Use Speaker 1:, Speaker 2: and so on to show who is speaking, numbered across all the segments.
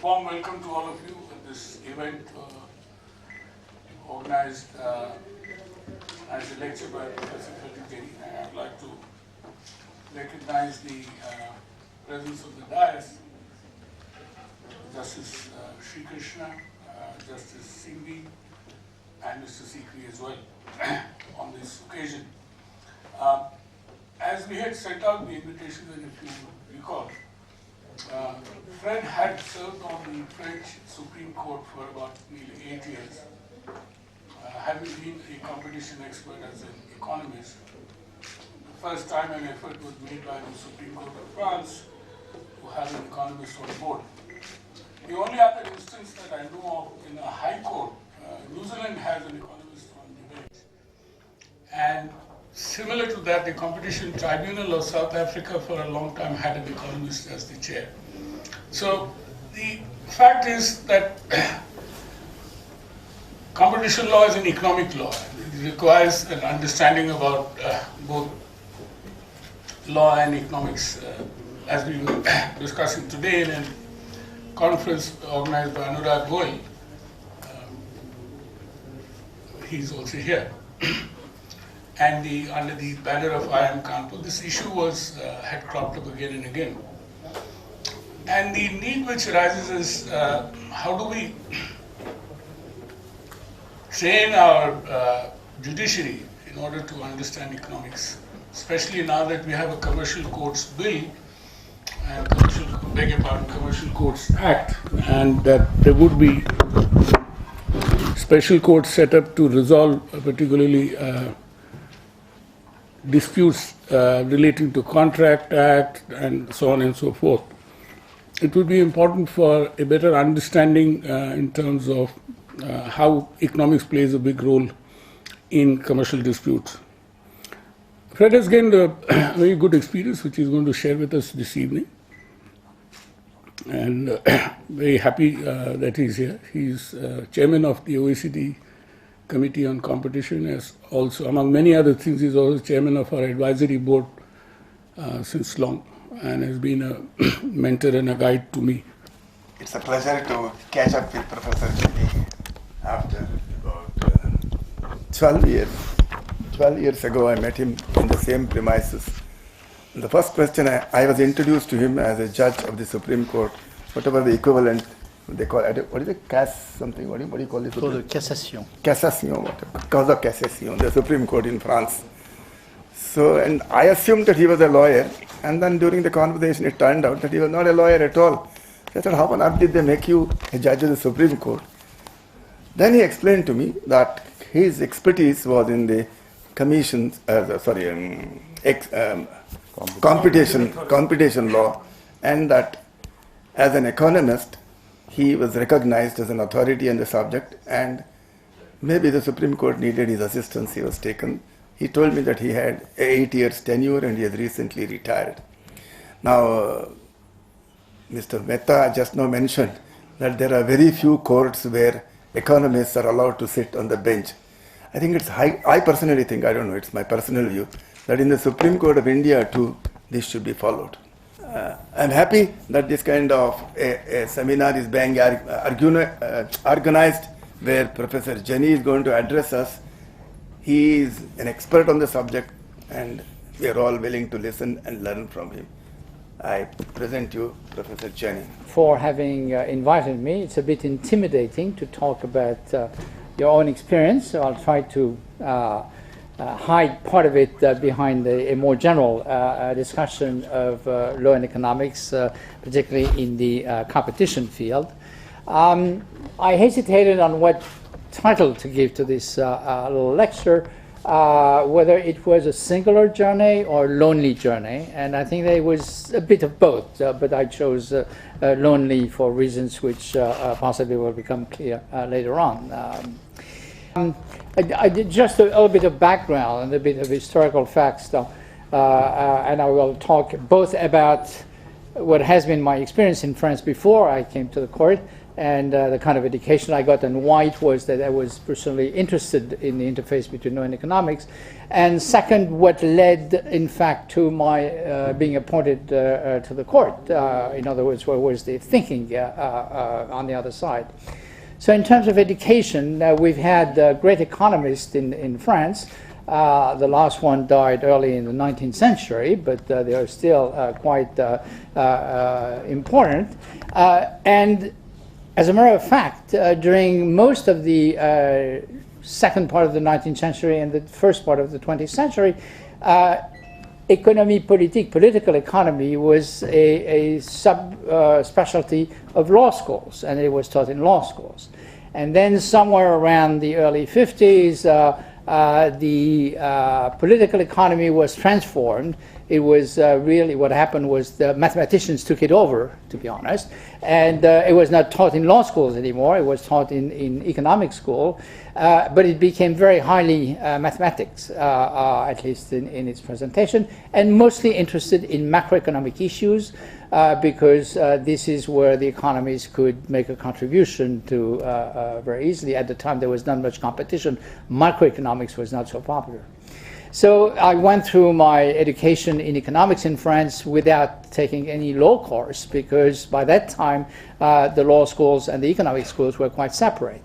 Speaker 1: warm welcome to all of you at this event organized as a lecture by Professor Frederic. I'd like to recognize the presence of the dais, Justice Sri Krishna, Justice Singhi, and Mr. Sikri as well on this occasion. As we had sent out the invitation, and if you recall, Fred had served on the French Supreme Court for about nearly 8 years, having been a competition expert as an economist. The first time an effort was made by the Supreme Court of France to have an economist on board. The only other instance that I know of in a high court, New Zealand has an economist on debate. And similar to that, the Competition Tribunal of South Africa for a long time had an economist as the chair. So the fact is that competition law is an economic law. It requires an understanding about both law and economics, as we were discussing today in a conference organized by Anurag Goel. He's also here. And under the banner of I Am Kanpur, this issue had cropped up again and again. And the need which arises is how do we train our judiciary in order to understand economics, especially now that we have a Commercial Courts Bill and Commercial Courts Act, and that there would be special courts set up to resolve particularly disputes relating to Contract Act and so on and so forth. It would be important for a better understanding in terms of how economics plays a big role in commercial disputes. Fred has gained a very good experience, which he's going to share with us this evening. And very happy that he's here. He's chairman of the OECD Committee on Competition, as also, among many other things, he's also chairman of our advisory board since long, and has been a mentor and a guide to me.
Speaker 2: It's a pleasure to catch up with Professor Chini after about 12 years. 12 years ago, I met him in the same premises. The first question, I was introduced to him as a judge of the Supreme Court, whatever the equivalent they call it. What is it? Something? What do you call it?
Speaker 3: Cour de cassation.
Speaker 2: Cassation, whatever. Cause of cassation, the Supreme Court in France. So, and I assumed that he was a lawyer, and then during the conversation it turned out that he was not a lawyer at all. I said, how on earth did they make you a judge of the Supreme Court? Then he explained to me that his expertise was in the competition law, and that as an economist, he was recognized as an authority on the subject, and maybe the Supreme Court needed his assistance. He was taken. He told me that he had 8 years tenure and he has recently retired. Now, Mr. Mehta just now mentioned that there are very few courts where economists are allowed to sit on the bench. I think I personally think, I don't know, it's my personal view, that in the Supreme Court of India too, this should be followed. I'm happy that this kind of a seminar is being organized, where Professor Jenny is going to address us. He is an expert on the subject, and we are all willing to listen and learn from him. I present you Professor Jenny.
Speaker 3: For having invited me. It's a bit intimidating to talk about your own experience, so I'll try to hide part of it behind a more general discussion of law and economics, particularly in the competition field. I hesitated on what title to give to this little lecture, whether it was a singular journey or lonely journey, and I think there was a bit of both, but I chose lonely for reasons which possibly will become clear later on. I did just a little bit of background and a bit of historical facts, though, and I will talk both about what has been my experience in France before I came to the court, and the kind of education I got, and why it was that I was personally interested in the interface between law and economics. And second, what led, in fact, to my being appointed to the court. In other words, what was the thinking on the other side. So in terms of education, we've had great economists in France. The last one died early in the 19th century, but they are still quite important. And as a matter of fact, during most of the second part of the 19th century and the first part of the 20th century, économie politique, political economy, was a sub-specialty of law schools, and it was taught in law schools. And then somewhere around the early 50s, the political economy was transformed. It was really, what happened was the mathematicians took it over, to be honest, and it was not taught in law schools anymore. It was taught in economic school, but it became very highly mathematics, at least in its presentation, and mostly interested in macroeconomic issues, because this is where the economies could make a contribution to very easily. At the time, there was not much competition. Microeconomics was not so popular. So I went through my education in economics in France without taking any law course, because by that time the law schools and the economic schools were quite separate.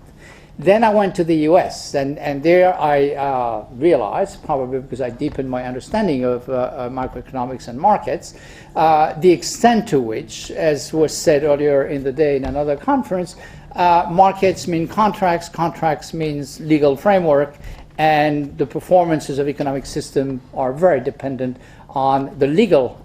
Speaker 3: Then I went to the US, and there I realized, probably because I deepened my understanding of microeconomics and markets, the extent to which, as was said earlier in the day in another conference, markets mean contracts, contracts means legal framework, and the performances of economic system are very dependent on the legal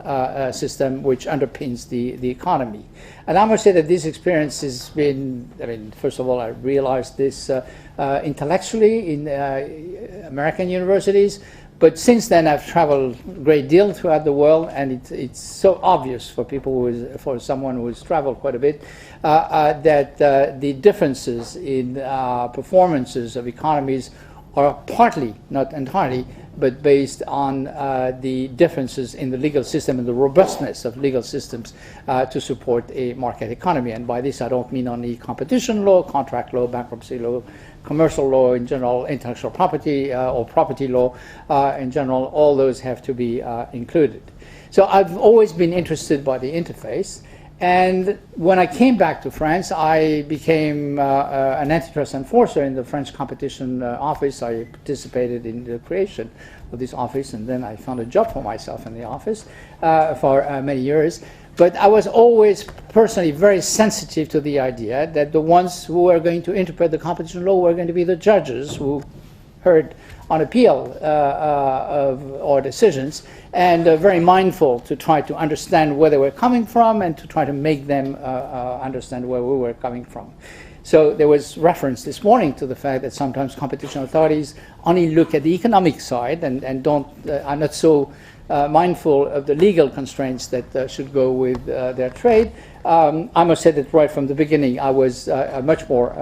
Speaker 3: system which underpins the economy. And I must say that this experience has been, I mean, first of all, I realized this intellectually in American universities, but since then I've traveled a great deal throughout the world, and it's so obvious for people for someone who's traveled quite a bit, that the differences in performances of economies are partly, not entirely, but based on the differences in the legal system and the robustness of legal systems to support a market economy. And by this I don't mean only competition law, contract law, bankruptcy law, commercial law in general, intellectual property or property law in general. All those have to be included. So I've always been interested by the interface. And when I came back to France, I became an antitrust enforcer in the French competition office. I participated in the creation of this office, and then I found a job for myself in the office for many years. But I was always personally very sensitive to the idea that the ones who were going to interpret the competition law were going to be the judges who heard on appeal of our decisions, and very mindful to try to understand where they were coming from and to try to make them understand where we were coming from. So there was reference this morning to the fact that sometimes competition authorities only look at the economic side and are not so mindful of the legal constraints that should go with their trade. I must say that right from the beginning I was much more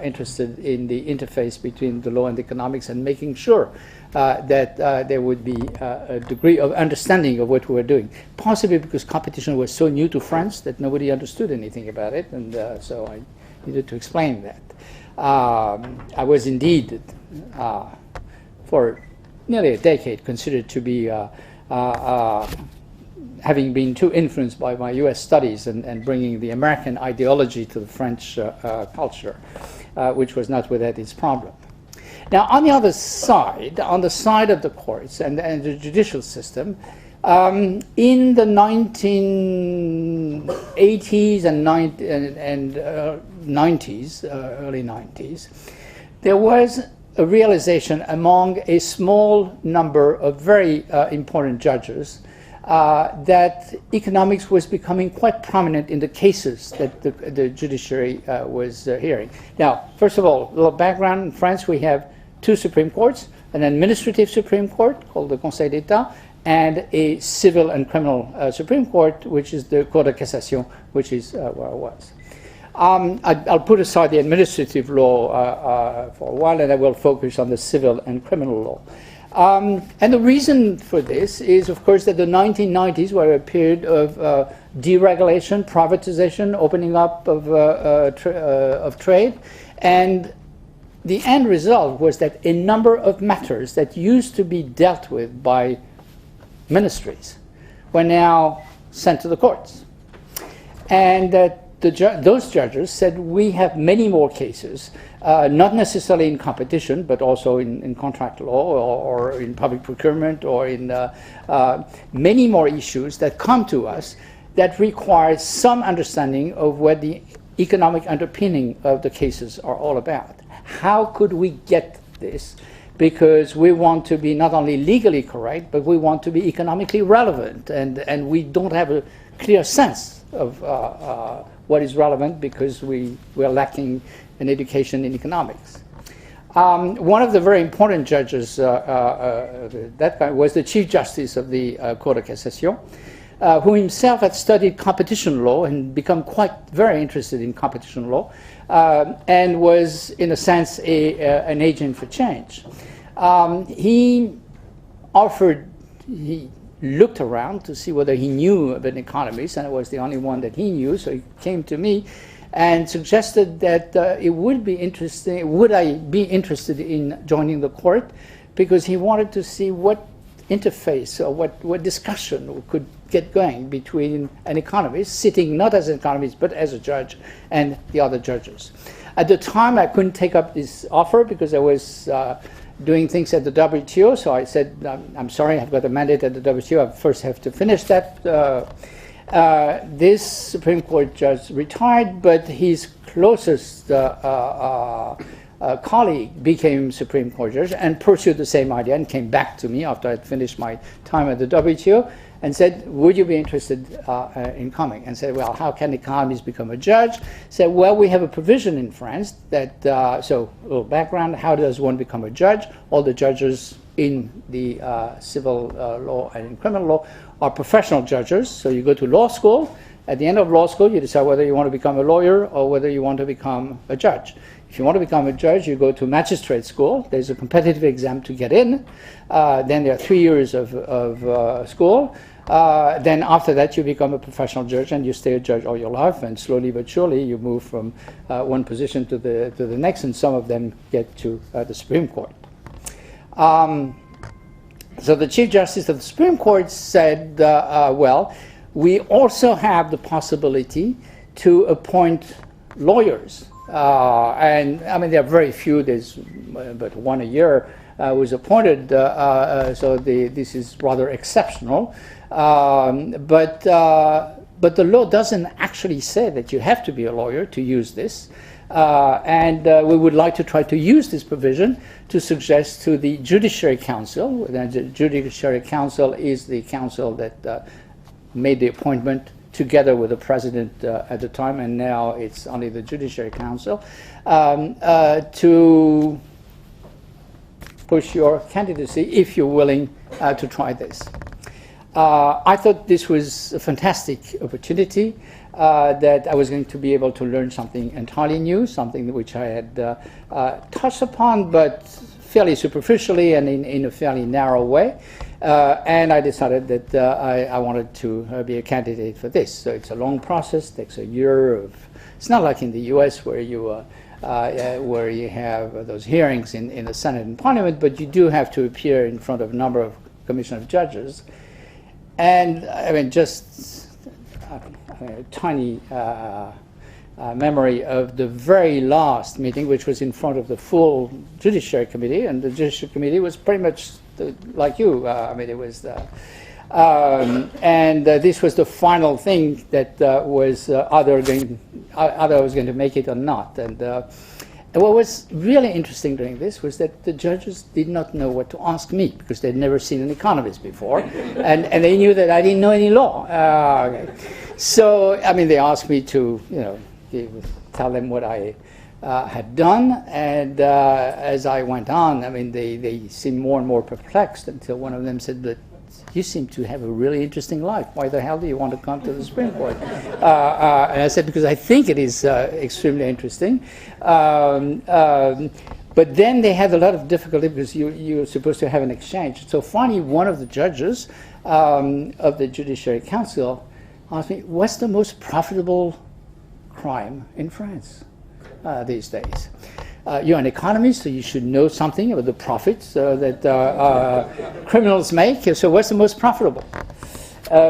Speaker 3: interested in the interface between the law and economics, and making sure that there would be a degree of understanding of what we were doing. Possibly because competition was so new to France that nobody understood anything about it, and so I needed to explain that. I was indeed, for nearly a decade, considered to be having been too influenced by my US studies and bringing the American ideology to the French culture, which was not without its problem. Now, on the other side, on the side of the courts and the judicial system, in the 1980s and 90s, early 90s, there was a realization among a small number of very important judges that economics was becoming quite prominent in the cases that the judiciary was hearing. Now, first of all, a little background. In France, we have two Supreme Courts, an administrative Supreme Court called the Conseil d'État, and a civil and criminal Supreme Court, which is the Cour de Cassation, which is where I was. I'll put aside the administrative law for a while, and I will focus on the civil and criminal law. And the reason for this is, of course, that the 1990s were a period of deregulation, privatization, opening up of trade, and the end result was that a number of matters that used to be dealt with by ministries were now sent to the courts. And those judges said, we have many more cases, not necessarily in competition, but also in contract law or in public procurement or in many more issues that come to us that require some understanding of what the economic underpinning of the cases are all about. How could we get this? Because we want to be not only legally correct, but we want to be economically relevant, and we don't have a clear sense of what is relevant because we are lacking an education in economics. One of the very important judges that guy was the Chief Justice of the Cour de Cassation, who himself had studied competition law and become very interested in competition law, and was, in a sense, an agent for change. He looked around to see whether he knew of an economist, and I was the only one that he knew, so he came to me and suggested that it would be interesting, would I be interested in joining the court, because he wanted to see what interface or what discussion could get going between an economist, sitting not as an economist but as a judge, and the other judges. At the time, I couldn't take up this offer because I was doing things at the WTO, so I said, I'm sorry, I've got a mandate at the WTO, I first have to finish that. This Supreme Court judge retired, but his closest colleague became Supreme Court judge and pursued the same idea and came back to me after I'd finished my time at the WTO and said, would you be interested in coming? And said, well, how can economists become a judge? Said, well, we have a provision in France that, so a little background, how does one become a judge? All the judges in the civil law and in criminal law are professional judges. So you go to law school. At the end of law school, you decide whether you want to become a lawyer or whether you want to become a judge. If you want to become a judge, you go to magistrate school. There's a competitive exam to get in. Then there are 3 years of school. Then after that, you become a professional judge and you stay a judge all your life. And slowly but surely, you move from one position to the next, and some of them get to the Supreme Court. So the Chief Justice of the Supreme Court said, well, we also have the possibility to appoint lawyers. And I mean, there are very few, there's but one a year was appointed, so this is rather exceptional. But the law doesn't actually say that you have to be a lawyer to use this. And we would like to try to use this provision to suggest to the Judiciary Council. The Judiciary Council is the council that made the appointment together with the president at the time, and now it's only the Judiciary Council, to push your candidacy if you're willing to try this. I thought this was a fantastic opportunity, that I was going to be able to learn something entirely new, something which I had touched upon, but fairly superficially and in a fairly narrow way. And I decided that I wanted to be a candidate for this. So it's a long process, takes a year of. It's not like in the U.S. where you have those hearings in the Senate and Parliament, but you do have to appear in front of a number of commission of judges. And I mean, just a tiny memory of the very last meeting, which was in front of the full Judiciary Committee, and the Judiciary Committee was pretty much like you. I mean, it was, and this was the final thing that was either I was going to make it or not. And what was really interesting during this was that the judges did not know what to ask me because they'd never seen an economist before, and they knew that I didn't know any law. So, I mean, they asked me to, tell them what I had done, and as I went on, I mean, they seemed more and more perplexed until one of them said, "But you seem to have a really interesting life. Why the hell do you want to come to the Supreme Court?" And I said, because I think it is extremely interesting. But then they had a lot of difficulty because you're supposed to have an exchange. So finally, one of the judges of the Judiciary Council asked me, what's the most profitable crime in France these days? You're an economist, so you should know something about the profits that criminals make. So what's the most profitable?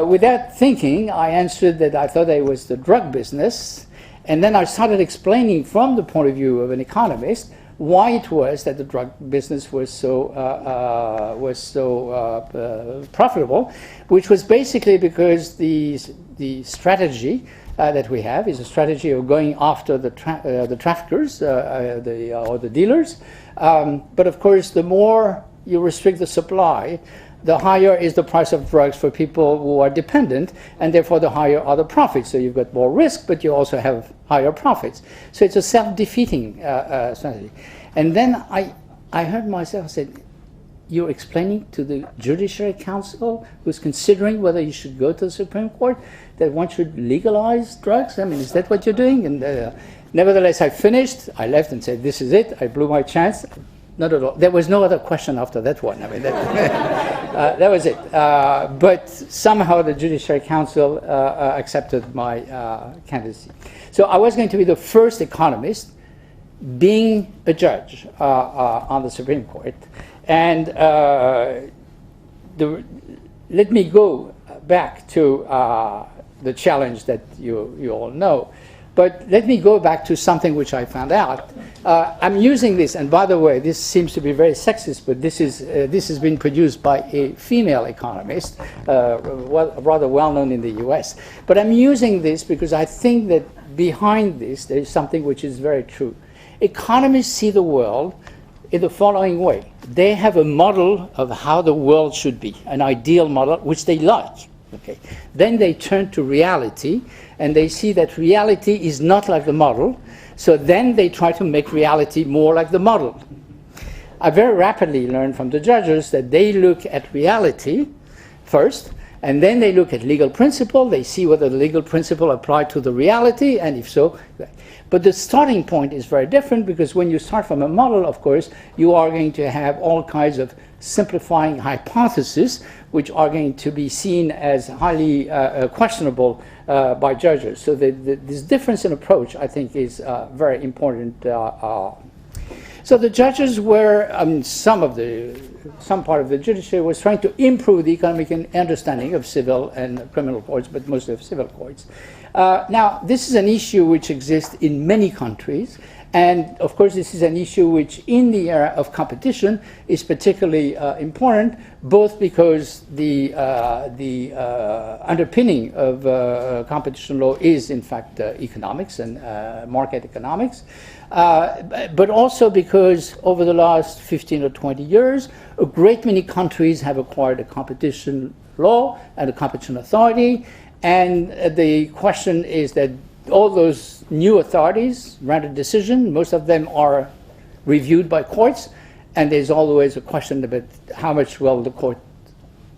Speaker 3: Without thinking, I answered that I thought it was the drug business. And then I started explaining from the point of view of an economist why it was that the drug business was so profitable, which was basically because the strategy that we have is a strategy of going after the traffickers or the dealers. But of course, the more you restrict the supply, the higher is the price of drugs for people who are dependent, and therefore the higher are the profits. So you've got more risk, but you also have higher profits. So it's a self-defeating strategy. And then I heard myself say, you're explaining to the Judiciary Council, who's considering whether you should go to the Supreme Court, that one should legalize drugs? I mean, is that what you're doing? And nevertheless, I finished. I left and said, this is it. I blew my chance. Not at all. There was no other question after that one. I mean, that was it. But somehow the Judiciary Council accepted my candidacy. So I was going to be the first economist being a judge on the Supreme Court. And let me go back to the challenge that you all know. But let me go back to something which I found out. I'm using this, and by the way, this seems to be very sexist, but this has been produced by a female economist, rather well known in the US. But I'm using this because I think that behind this there is something which is very true. Economists see the world in the following way. They have a model of how the world should be, an ideal model which they like. Okay. Then they turn to reality, and they see that reality is not like the model, so then they try to make reality more like the model. I very rapidly learned from the judges that they look at reality first, and then they look at legal principle. They see whether the legal principle applied to the reality, and if so. But the starting point is very different, because when you start from a model, of course, you are going to have all kinds of simplifying hypotheses, which are going to be seen as highly questionable by judges. So this difference in approach, I think, is very important. So the judges were, some part of the judiciary was trying to improve the economic understanding of civil and criminal courts, but mostly of civil courts. Now, this is an issue which exists in many countries, and of course this is an issue which in the era of competition is particularly important, both because the underpinning of competition law is in fact economics and market economics, but also because over the last 15 or 20 years a great many countries have acquired a competition law and a competition authority. And the question is that all those new authorities render decision. Most of them are reviewed by courts, and there's always a question about how much will the court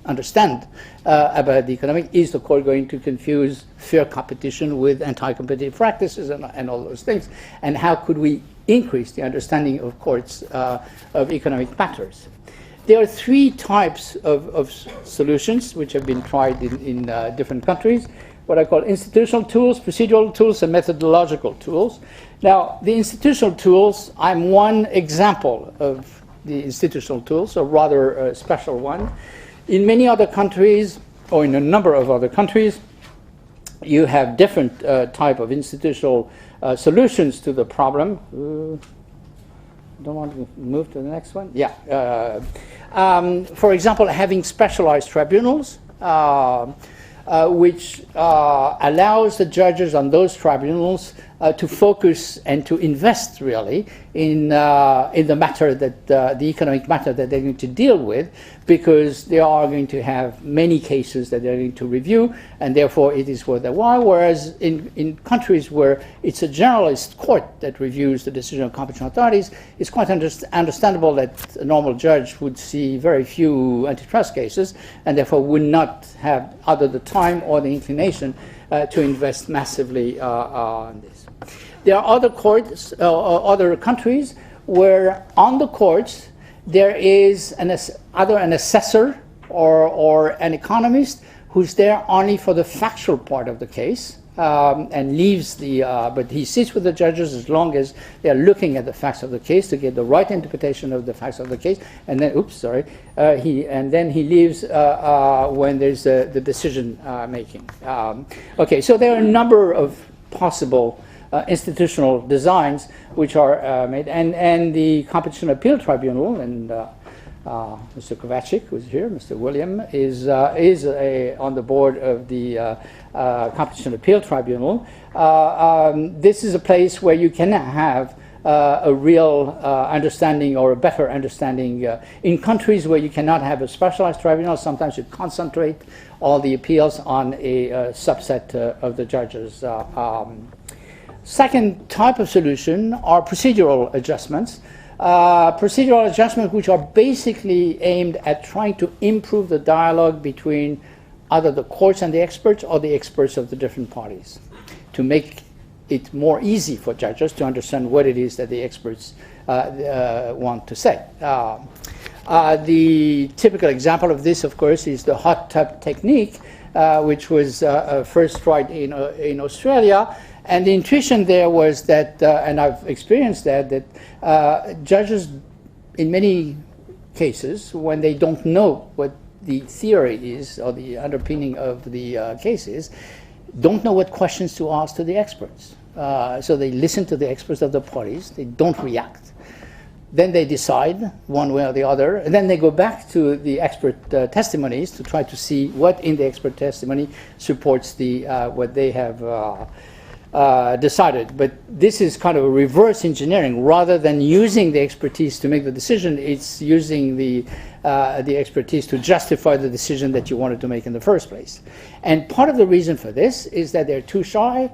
Speaker 3: understand about the economic. Is the court going to confuse fair competition with anti-competitive practices and all those things? And how could we increase the understanding of courts of economic matters? There are three types of solutions which have been tried in different countries, what I call institutional tools, procedural tools, and methodological tools. Now, the institutional tools, I'm one example of the institutional tools, a rather special one. In many other countries, or in a number of other countries, you have different type of institutional solutions to the problem. Don't want to move to the next one? Yeah. For example, having specialized tribunals, which allows the judges on those tribunals to focus and to invest really in the matter that the economic matter that they're going to deal with, because they are going to have many cases that they're going to review, and therefore it is worth their while. Whereas in countries where it's a generalist court that reviews the decision of competent authorities, it's quite understandable that a normal judge would see very few antitrust cases, and therefore would not have either the time or the inclination to invest massively in this. There are other courts, other countries where on the courts there is either an assessor or an economist who's there only for the factual part of the case, and leaves but he sits with the judges as long as they're looking at the facts of the case to get the right interpretation of the facts of the case, and then, then he leaves when there's the decision making. Okay, so there are a number of possible institutional designs which are made, and the Competition Appeal Tribunal, and Mr. Kovacic, who's here, Mr. William, is on the board of the Competition Appeal Tribunal. This is a place where you can have a real understanding or a better understanding. In countries where you cannot have a specialized tribunal, sometimes you concentrate all the appeals on a subset of the judges. Second type of solution are procedural adjustments. Procedural adjustments which are basically aimed at trying to improve the dialogue between either the courts and the experts or the experts of the different parties, to make it more easy for judges to understand what it is that the experts want to say. The typical example of this, of course, is the hot tub technique, which was first tried in Australia. And the intuition there was that, and I've experienced that judges, in many cases, when they don't know what the theory is or the underpinning of the case is, don't know what questions to ask to the experts. So they listen to the experts of the parties, they don't react. Then they decide one way or the other, and then they go back to the expert testimonies to try to see what in the expert testimony supports the what they have decided. But this is kind of a reverse engineering. Rather than using the expertise to make the decision, it's using the expertise to justify the decision that you wanted to make in the first place. And part of the reason for this is that they're too shy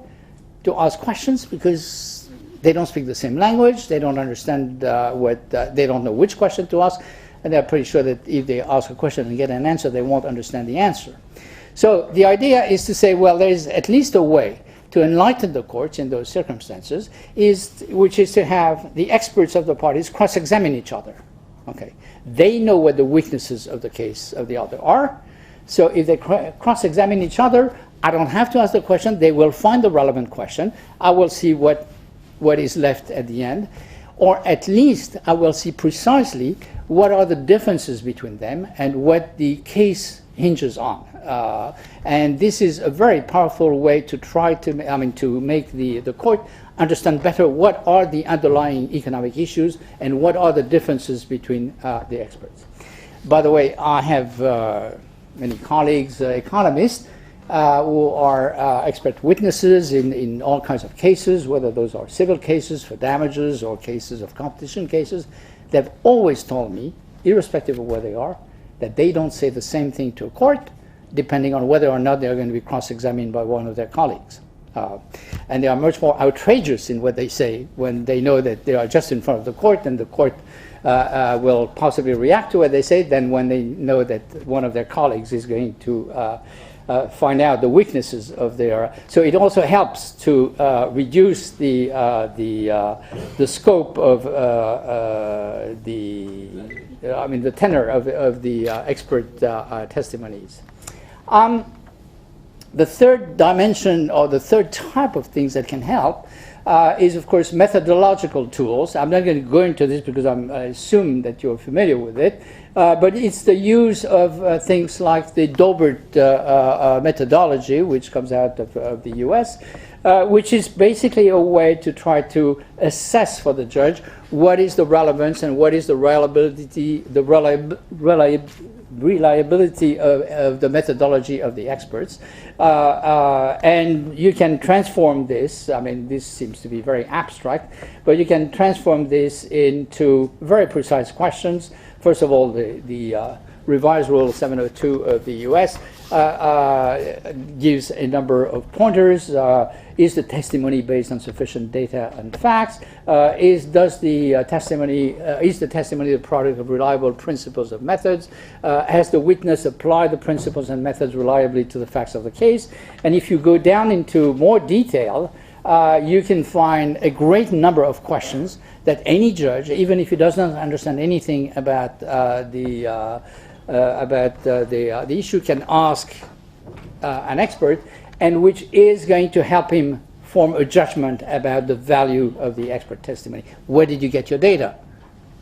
Speaker 3: to ask questions because they don't speak the same language, they don't understand they don't know which question to ask, and they're pretty sure that if they ask a question and get an answer, they won't understand the answer. So the idea is to say, well, there's at least a way to enlighten the courts in those circumstances, which is to have the experts of the parties cross-examine each other. Okay, they know what the weaknesses of the case of the other are, so if they cross-examine each other, I don't have to ask the question, they will find the relevant question, I will see what is left at the end, or at least I will see precisely what are the differences between them and what the case hinges on. And this is a very powerful way to try to make the court understand better what are the underlying economic issues and what are the differences between the experts. By the way, I have many colleagues, economists, who are expert witnesses in all kinds of cases, whether those are civil cases for damages or cases of competition cases. They've always told me, irrespective of where they are, that they don't say the same thing to a court, depending on whether or not they're going to be cross-examined by one of their colleagues. And they are much more outrageous in what they say when they know that they are just in front of the court and the court will possibly react to what they say than when they know that one of their colleagues is going to find out the weaknesses of their. So it also helps to reduce the scope of the tenor of the expert testimonies. The third dimension, or the third type of things that can help, is of course methodological tools. I'm not going to go into this because I assume that you're familiar with it, but it's the use of things like the Doebert methodology, which comes out of the US, which is basically a way to try to assess for the judge what is the relevance and what is the reliability of the methodology of the experts. And you can transform this, this seems to be very abstract, but you can transform this into very precise questions. First of all, the revised Rule 702 of the US gives a number of pointers. Is the testimony based on sufficient data and facts? Is the testimony the product of reliable principles of methods? Has the witness applied the principles and methods reliably to the facts of the case? And if you go down into more detail, you can find a great number of questions that any judge, even if he doesn't understand anything about the issue, can ask an expert, and which is going to help him form a judgment about the value of the expert testimony. Where did you get your data?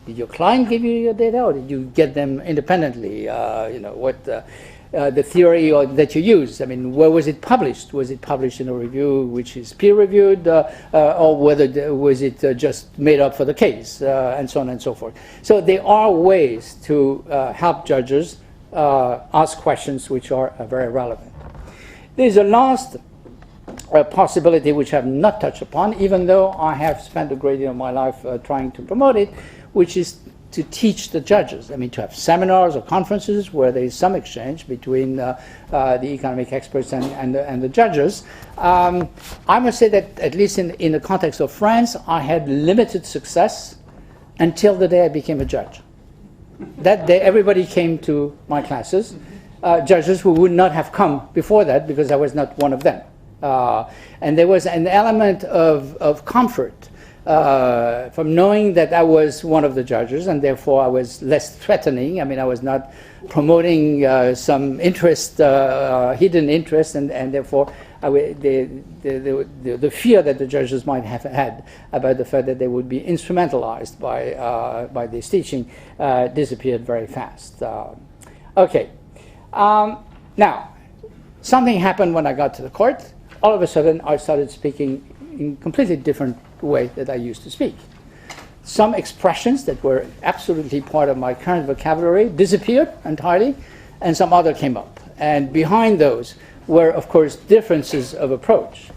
Speaker 3: Did your client give you your data, or did you get them independently? What the theory that you used? I mean, where was it published? Was it published in a review which is peer-reviewed, or was it just made up for the case, and so on and so forth? So there are ways to help judges ask questions which are very relevant. There's a last possibility which I have not touched upon, even though I have spent a great deal of my life trying to promote it, which is to teach the judges. I mean, to have seminars or conferences where there is some exchange between the economic experts and the judges. I must say that, at least in the context of France, I had limited success until the day I became a judge. That day, everybody came to my classes, judges who would not have come before that because I was not one of them. And there was an element of comfort from knowing that I was one of the judges, and therefore I was less threatening. I mean, I was not promoting some interest, hidden interest, and therefore the fear that the judges might have had about the fact that they would be instrumentalized by this teaching disappeared very fast. Okay. Now, something happened when I got to the court. All of a sudden, I started speaking in a completely different way that I used to speak. Some expressions that were absolutely part of my current vocabulary disappeared entirely, and some other came up. And behind those were, of course, differences of approach.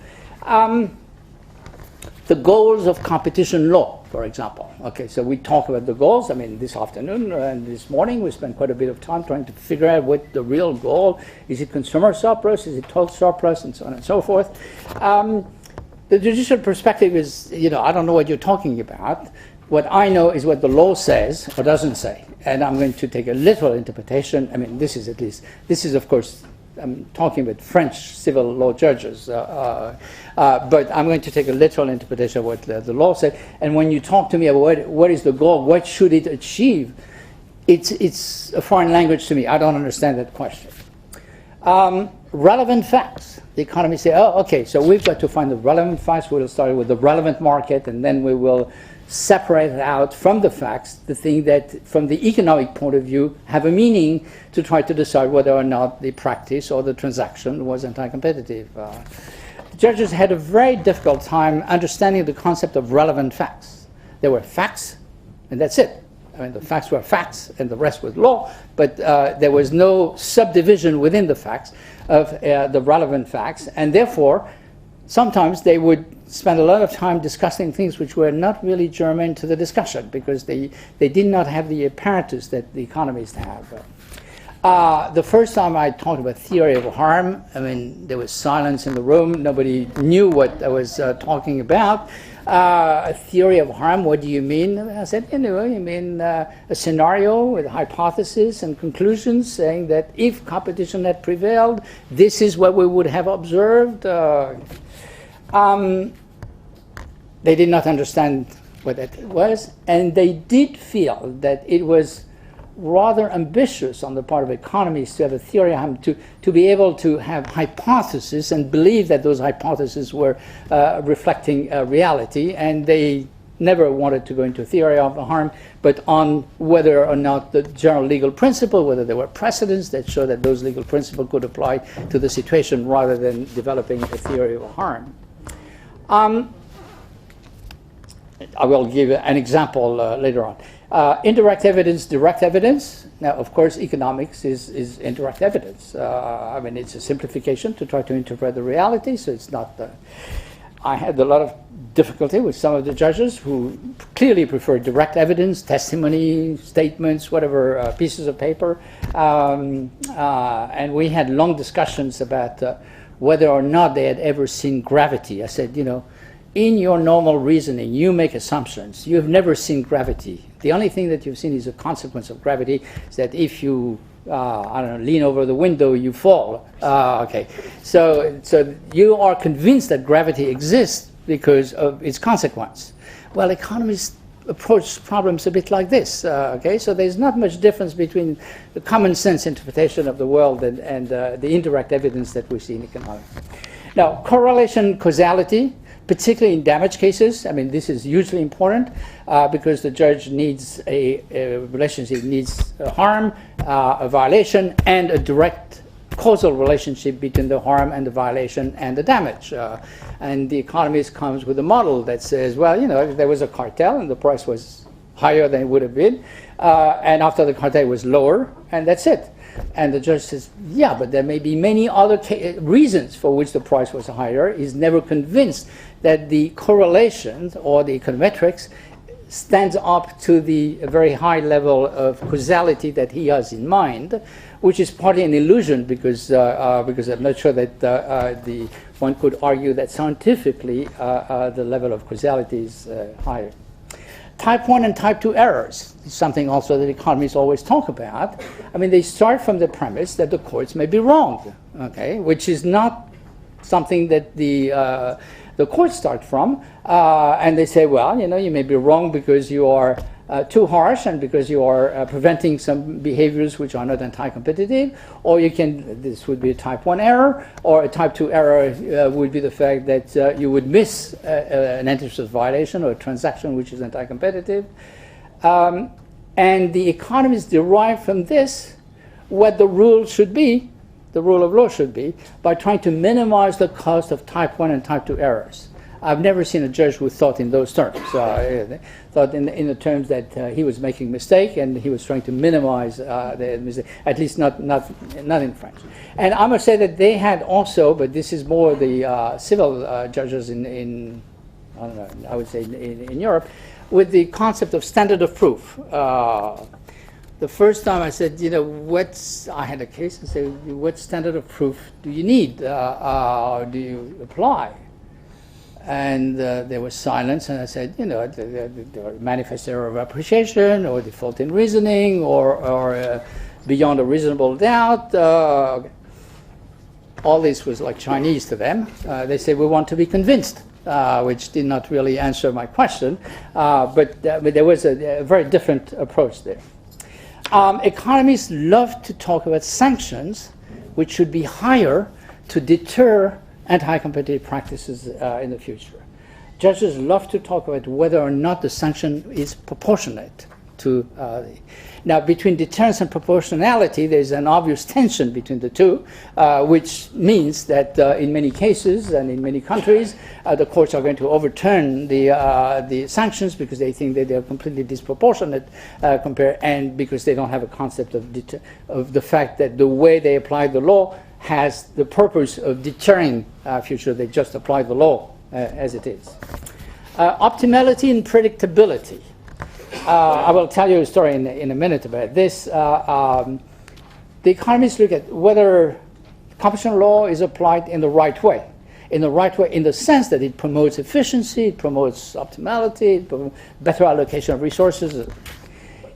Speaker 3: The goals of competition law, for example. Okay, so we talk about the goals. I mean, this afternoon and this morning we spent quite a bit of time trying to figure out what the real goal is. It consumer surplus? Is it total surplus? And so on and so forth. The judicial perspective is, I don't know what you're talking about. What I know is what the law says or doesn't say. And I'm going to take a literal interpretation. I mean, this is of course, I'm talking with French civil law judges, but I'm going to take a literal interpretation of what the law said. And when you talk to me about what is the goal, what should it achieve, it's a foreign language to me. I don't understand that question. Relevant facts. The economists say, oh, okay, so we've got to find the relevant facts. We'll start with the relevant market, and then we will separate out from the facts the thing that, from the economic point of view, have a meaning to try to decide whether or not the practice or the transaction was anti-competitive. The judges had a very difficult time understanding the concept of relevant facts. There were facts, and that's it. I mean, the facts were facts, and the rest was law, but there was no subdivision within the facts of the relevant facts, and therefore, sometimes they would spend a lot of time discussing things which were not really germane to the discussion because they did not have the apparatus that the economists have. The first time I talked about theory of harm, I mean, there was silence in the room. Nobody knew what I was talking about. A theory of harm, what do you mean? I said, you mean a scenario with hypotheses and conclusions saying that if competition had prevailed, this is what we would have observed. They did not understand what that was, and they did feel that it was rather ambitious on the part of economists to have a theory of harm, to be able to have hypotheses and believe that those hypotheses were reflecting reality, and they never wanted to go into theory of harm, but on whether or not the general legal principle, whether there were precedents that show that those legal principles could apply to the situation rather than developing a theory of harm. I will give an example later on. Indirect evidence, direct evidence. Now, of course, economics is indirect evidence. I mean, it's a simplification to try to interpret the reality, so it's not... I had a lot of difficulty with some of the judges who clearly preferred direct evidence, testimony, statements, whatever, pieces of paper. And we had long discussions about whether or not they had ever seen gravity. I said, in your normal reasoning, you make assumptions. You've never seen gravity. The only thing that you've seen is a consequence of gravity, is that if you, lean over the window, you fall. Okay. So you are convinced that gravity exists, because of its consequence. Well, economists approach problems a bit like this. Okay, so there's not much difference between the common sense interpretation of the world and the indirect evidence that we see in economics. Now, correlation, causality, particularly in damage cases. I mean, this is hugely important because the judge needs a relationship, needs a harm, a violation, and a direct causal relationship between the harm and the violation and the damage. And the economist comes with a model that says, well, you know, there was a cartel and the price was higher than it would have been, and after the cartel was lower, and that's it. And the judge says, yeah, but there may be many other reasons for which the price was higher. He's never convinced that the correlation or the econometrics stands up to the very high level of causality that he has in mind, which is partly an illusion because I'm not sure that one could argue that scientifically the level of causality is higher. Type 1 and type 2 errors is something also that economists always talk about. I mean, they start from the premise that the courts may be wrong, okay, which is not something that the courts start from. And they say, well, you know, you may be wrong because you are too harsh and because you are preventing some behaviors which are not anti-competitive, or you can, this would be a type 1 error, or a type 2 error would be the fact that you would miss an antitrust violation or a transaction which is anti-competitive. And the economists derive from this what the rule should be, the rule of law should be, by trying to minimize the cost of type 1 and type 2 errors. I've never seen a judge who thought in those terms. Thought in the terms that he was making a mistake and he was trying to minimize the mistake, at least not in French. And I must say that they had also, but this is more the civil judges in I don't know, I would say in Europe, with the concept of standard of proof. The first time I said, you know, I had a case and said, what standard of proof do you need? Do you apply? And there was silence, and I said, you know, the manifest error of appreciation, or default in reasoning, or beyond a reasonable doubt. All this was like Chinese to them. They said, we want to be convinced, which did not really answer my question, but there was a very different approach there. Economists love to talk about sanctions, which should be higher to deter anti-competitive practices in the future. Judges love to talk about whether or not the sanction is proportionate to now, between deterrence and proportionality, there's an obvious tension between the two, which means that in many cases and in many countries, the courts are going to overturn the sanctions because they think that they're completely disproportionate and because they don't have a concept of the fact that the way they apply the law has the purpose of deterring future. They just apply the law as it is. Optimality and predictability. I will tell you a story in a minute about this. The economists look at whether competition law is applied in the right way. In the right way in the sense that it promotes efficiency, it promotes optimality, it promotes better allocation of resources.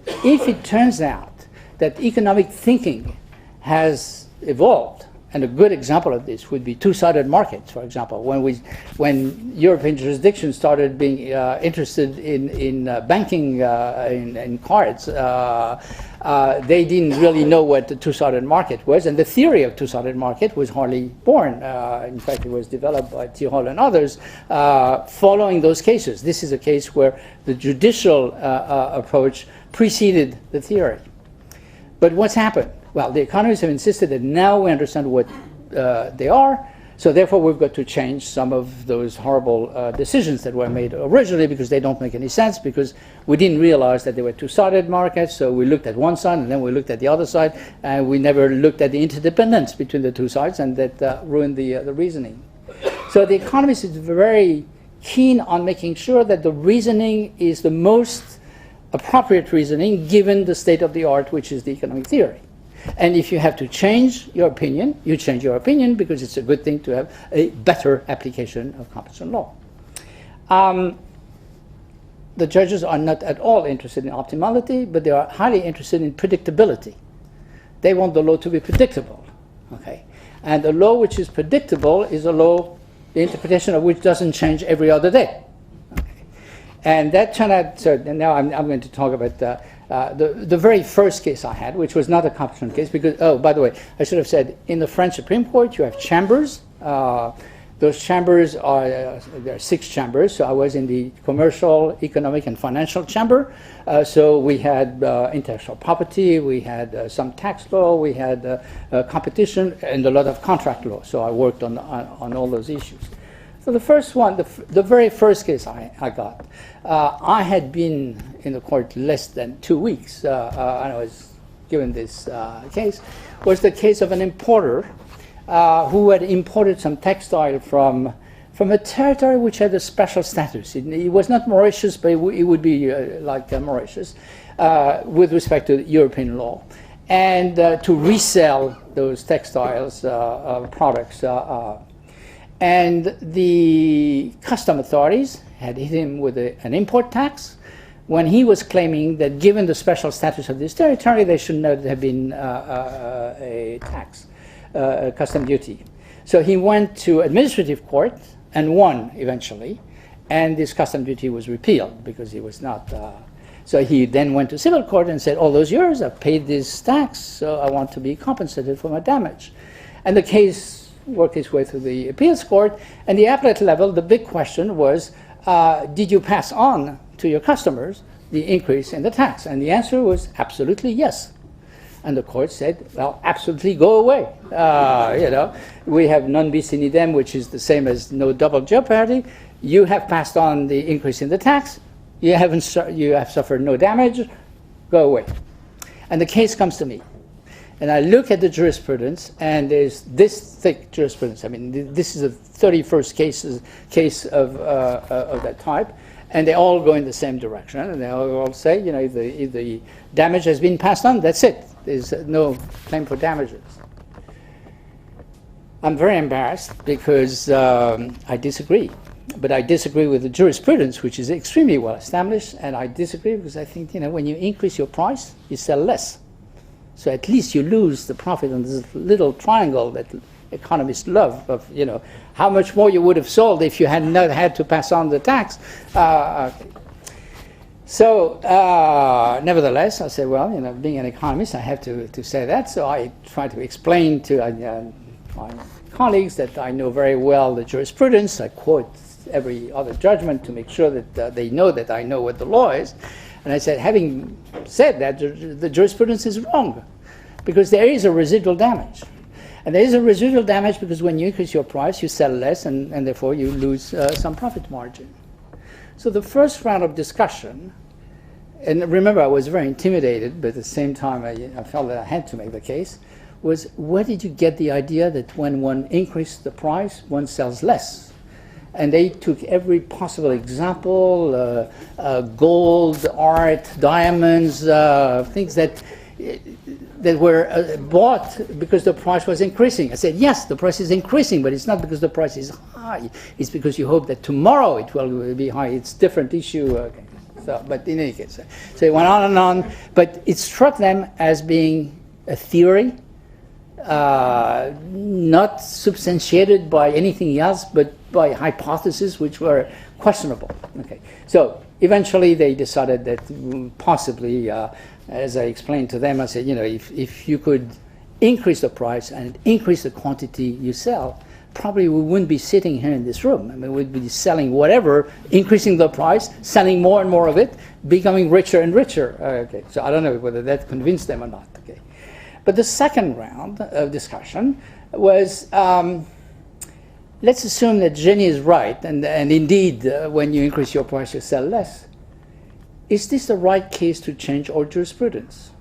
Speaker 3: If it turns out that economic thinking has evolved, and a good example of this would be two-sided markets, for example. When European jurisdictions started being interested in banking in cards, they didn't really know what the two-sided market was, and the theory of two-sided market was hardly born. In fact, it was developed by Tirol and others following those cases. This is a case where the judicial approach preceded the theory. But what's happened? Well, the economists have insisted that now we understand what they are, so therefore we've got to change some of those horrible decisions that were made originally because they don't make any sense, because we didn't realize that they were two-sided markets, so we looked at one side and then we looked at the other side, and we never looked at the interdependence between the two sides, and that ruined the reasoning. So the economist is very keen on making sure that the reasoning is the most appropriate reasoning given the state of the art, which is the economic theory. And if you have to change your opinion, you change your opinion because it's a good thing to have a better application of competition law. The judges are not at all interested in optimality, but they are highly interested in predictability. They want the law to be predictable. Okay? And a law which is predictable is a law the interpretation of which doesn't change every other day. And that turned out, so now I'm going to talk about the very first case I had, which was not a competition case, because, oh, by the way, I should have said, in the French Supreme Court, you have chambers. Those chambers are, there are 6 chambers, so I was in the commercial, economic, and financial chamber. So we had intellectual property, we had some tax law, we had competition, and a lot of contract law. So I worked on all those issues. So the first one, the very first case I got, I had been in the court less than 2 weeks, and I was given this case, was the case of an importer who had imported some textile from a territory which had a special status. It was not Mauritius, but it would be like Mauritius with respect to European law. And to resell those textiles products. And the custom authorities had hit him with an import tax when he was claiming that given the special status of this territory, there should not have been a tax. Custom duty. So he went to administrative court and won eventually, and this custom duty was repealed because he was not. So he then went to civil court and said, all those years I've paid this tax, so I want to be compensated for my damage. And the case worked its way through the appeals court, and the appellate level, the big question was, did you pass on to your customers the increase in the tax? And the answer was absolutely yes. And the court said, well, absolutely go away. We have non bis in idem, which is the same as no double jeopardy. You have passed on the increase in the tax. You have suffered no damage. Go away. And the case comes to me. And I look at the jurisprudence, and there's this thick jurisprudence. I mean, this is the 31st case of that type. And they all go in the same direction. And they all say, if the damage has been passed on, that's it. There's no claim for damages. I'm very embarrassed because I disagree. But I disagree with the jurisprudence, which is extremely well established. And I disagree because I think, when you increase your price, you sell less. So at least you lose the profit on this little triangle that economists love of, how much more you would have sold if you had not had to pass on the tax. So nevertheless, I said, well, being an economist, I have to say that. So I try to explain to my colleagues that I know very well the jurisprudence. I quote every other judgment to make sure that they know that I know what the law is. And I said, having said that, the jurisprudence is wrong because there is a residual damage. And there is a residual damage because when you increase your price, you sell less, and therefore you lose some profit margin. So the first round of discussion, and remember I was very intimidated, but at the same time I felt that I had to make the case, was where did you get the idea that when one increased the price, one sells less? And they took every possible example, gold, art, diamonds, things that were bought because the price was increasing. I said, yes, the price is increasing, but it's not because the price is high. It's because you hope that tomorrow it will be high. It's a different issue. Okay. So, but in any case, so it went on and on. But it struck them as being a theory, not substantiated by anything else, but by hypotheses which were questionable. Okay. So eventually they decided that possibly, as I explained to them, I said, if you could increase the price and increase the quantity you sell, probably we wouldn't be sitting here in this room. I mean, we'd be selling whatever, increasing the price, selling more and more of it, becoming richer and richer. Okay. So I don't know whether that convinced them or not. Okay. But the second round of discussion was, let's assume that Jenny is right, and indeed, when you increase your price, you sell less. Is this the right case to change our jurisprudence?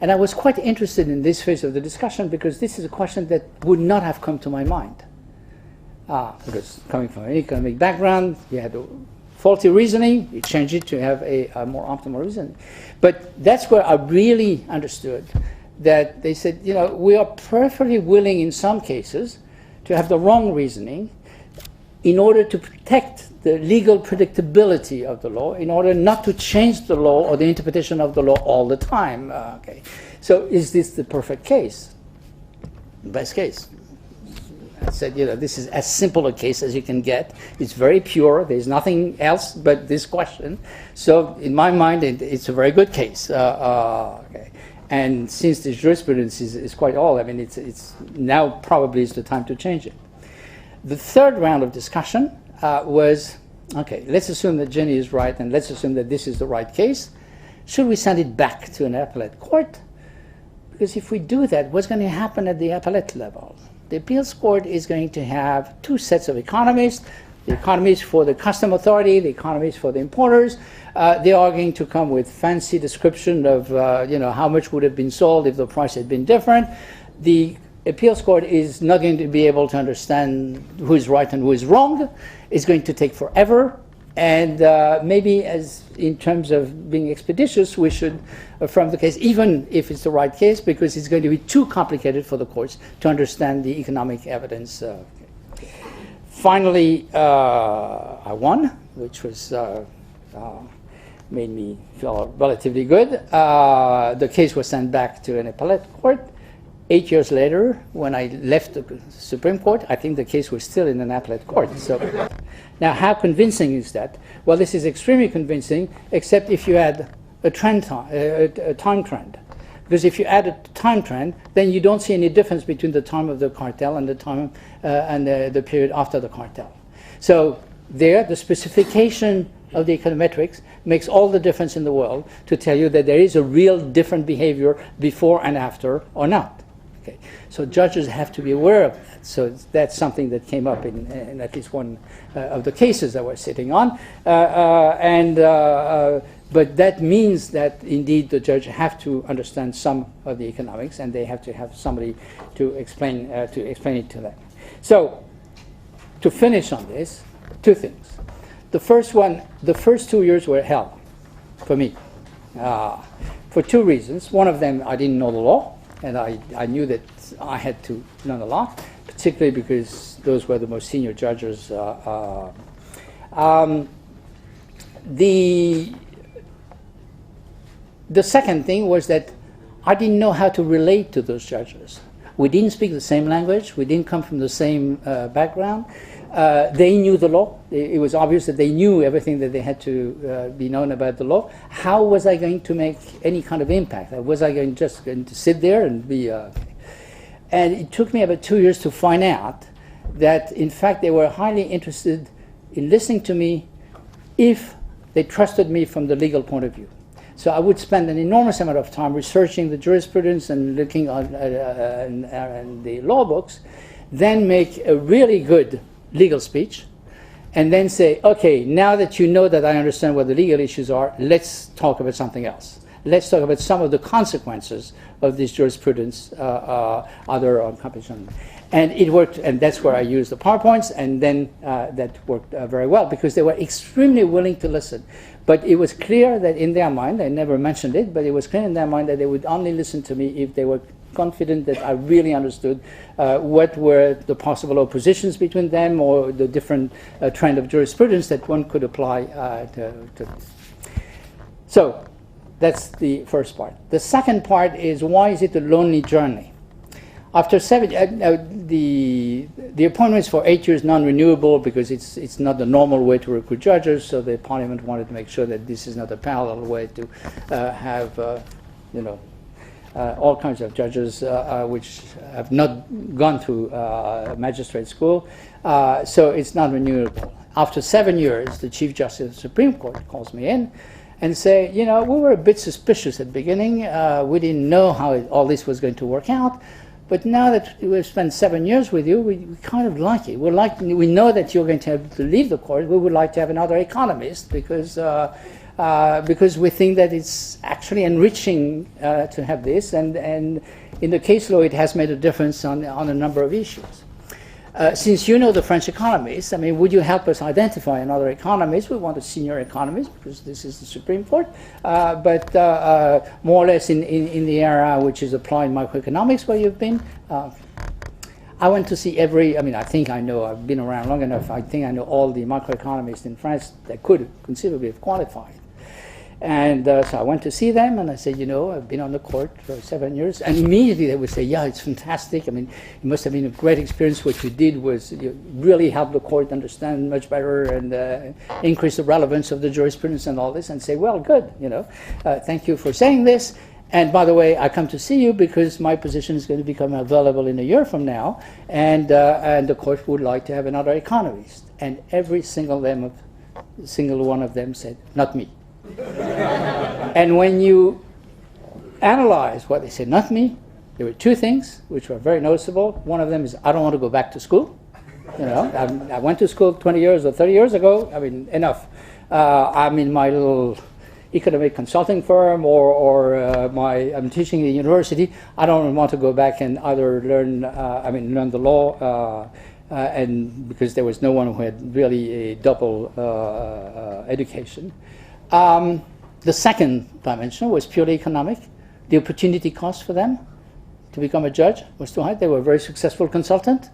Speaker 3: And I was quite interested in this phase of the discussion because this is a question that would not have come to my mind. Because coming from an economic background, you had faulty reasoning, you changed it to have a more optimal reasoning. But that's where I really understood that they said, we are perfectly willing in some cases to have the wrong reasoning in order to protect the legal predictability of the law, in order not to change the law or the interpretation of the law all the time. Okay. So is this the perfect case? Best case. It said, this is as simple a case as you can get. It's very pure. There's nothing else but this question. So in my mind, it's a very good case. Okay. And since the jurisprudence is quite old, I mean, it's now probably is the time to change it. The third round of discussion was, okay, let's assume that Jenny is right, and let's assume that this is the right case. Should we send it back to an appellate court? Because if we do that, what's going to happen at the appellate level? The appeals court is going to have two sets of economists, the economies for the custom authority, the economies for the importers. They are going to come with fancy description of how much would have been sold if the price had been different. The appeals court is not going to be able to understand who is right and who is wrong. It's going to take forever. And maybe as in terms of being expeditious, we should affirm the case, even if it's the right case, because it's going to be too complicated for the courts to understand the economic evidence. Finally, I won, which was made me feel relatively good. The case was sent back to an appellate court. 8 years later, when I left the Supreme Court, I think the case was still in an appellate court. So, now, how convincing is that? Well, this is extremely convincing, except if you add a time trend. Because if you add a time trend, then you don't see any difference between the time of the cartel and the time and the period after the cartel. So there, the specification of the econometrics makes all the difference in the world to tell you that there is a real different behavior before and after or not. Okay. So judges have to be aware of that. So that's something that came up in at least one of the cases that we're sitting on. But that means that indeed the judge have to understand some of the economics, and they have to have somebody to explain it to them. So to finish on this, two things. The first one, the first 2 years were hell for me for two reasons. One of them, I didn't know the law. And I knew that I had to learn a lot, particularly because those were the most senior judges. The second thing was that I didn't know how to relate to those judges. We didn't speak the same language. We didn't come from the same background. They knew the law. It was obvious that they knew everything that they had to be known about the law. How was I going to make any kind of impact? Was I just going to sit there and be... And it took me about 2 years to find out that, in fact, they were highly interested in listening to me if they trusted me from the legal point of view. So I would spend an enormous amount of time researching the jurisprudence and looking on the law books, then make a really good legal speech, and then say, okay, now that you know that I understand what the legal issues are, let's talk about something else. Let's talk about some of the consequences of this jurisprudence, other competition. And it worked, and that's where I used the PowerPoints, and then that worked very well, because they were extremely willing to listen. But it was clear that in their mind, they never mentioned it, but it was clear in their mind that they would only listen to me if they were confident that I really understood what were the possible oppositions between them, or the different trend of jurisprudence that one could apply to this. So that's the first part. The second part is, why is it a lonely journey? After the appointments for 8 years non-renewable, because it's not the normal way to recruit judges, so the Parliament wanted to make sure that this is not a parallel way to have all kinds of judges which have not gone through magistrate school, so it's not renewable. After 7 years, the Chief Justice of the Supreme Court calls me in and say, we were a bit suspicious at the beginning. We didn't know how all this was going to work out. But now that we've spent 7 years with you, we kind of like it. We know that you're going to have to leave the court. We would like to have another economist, because we think that it's actually enriching to have this. And in the case law, it has made a difference on a number of issues. Since you know the French economists, would you help us identify another economist? We want a senior economist, because this is the Supreme Court, but more or less in the area which is applied macroeconomics where you've been. I went to see I think I know, I've been around long enough, I think I know all the macroeconomists in France that could conceivably have qualified. And so I went to see them, and I said, you know, I've been on the court for 7 years. And immediately they would say, yeah, it's fantastic. I mean, it must have been a great experience. What you did was you really helped the court understand much better and increase the relevance of the jurisprudence and all this, and say, well, good, you know, thank you for saying this. And by the way, I come to see you because my position is going to become available in a year from now, and the court would like to have another economist. And every single one of them said, not me. And when you analyze what they said, not me, there were two things which were very noticeable. One of them is, I don't want to go back to school. You know, I went to school 20 years or 30 years ago. I mean, enough. I'm in my little economic consulting firm, or I'm teaching at the university. I don't want to go back and either learn the law, and because there was no one who had really a double education. The second dimension was purely economic. The opportunity cost for them to become a judge was too high. They were a very successful consultant.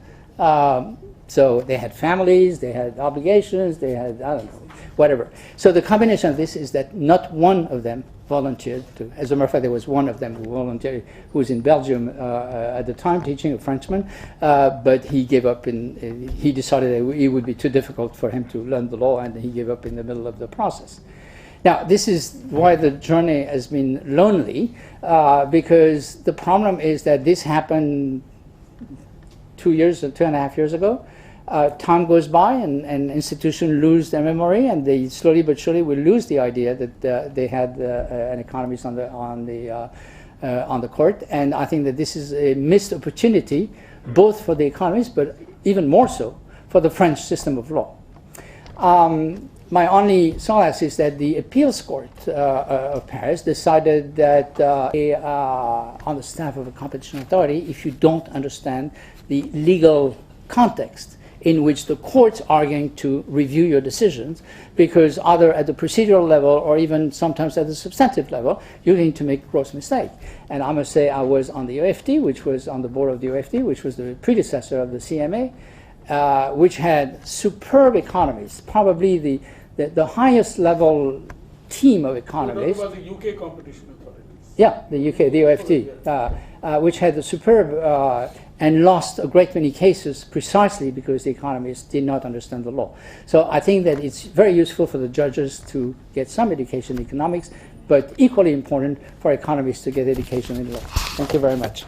Speaker 3: So they had families, they had obligations, they had, I don't know, whatever. So the combination of this is that not one of them volunteered to. As a matter of fact, there was one of them who volunteered, who was in Belgium at the time teaching, a Frenchman, but he gave up he decided that it would be too difficult for him to learn the law, and he gave up in the middle of the process. Now, this is why the journey has been lonely, because the problem is that this happened 2.5 years ago. Time goes by, and institutions lose their memory, and they slowly but surely will lose the idea that they had an economist on the court. And I think that this is a missed opportunity, both for the economists, but even more so for the French system of law. My only solace is that the appeals court of Paris decided that on the staff of a competition authority, if you don't understand the legal context in which the courts are going to review your decisions, because either at the procedural level or even sometimes at the substantive level, you're going to make a gross mistake. And I must say I was on the OFT, which was on the board of the OFT, which was the predecessor of the CMA, which had superb economists, probably the highest level team of economists.
Speaker 1: About the UK competition authorities.
Speaker 3: Yeah, the UK, the OFT, which had the superb and lost a great many cases precisely because the economists did not understand the law. So I think that it's very useful for the judges to get some education in economics, but equally important for economists to get education in law. Thank you very much.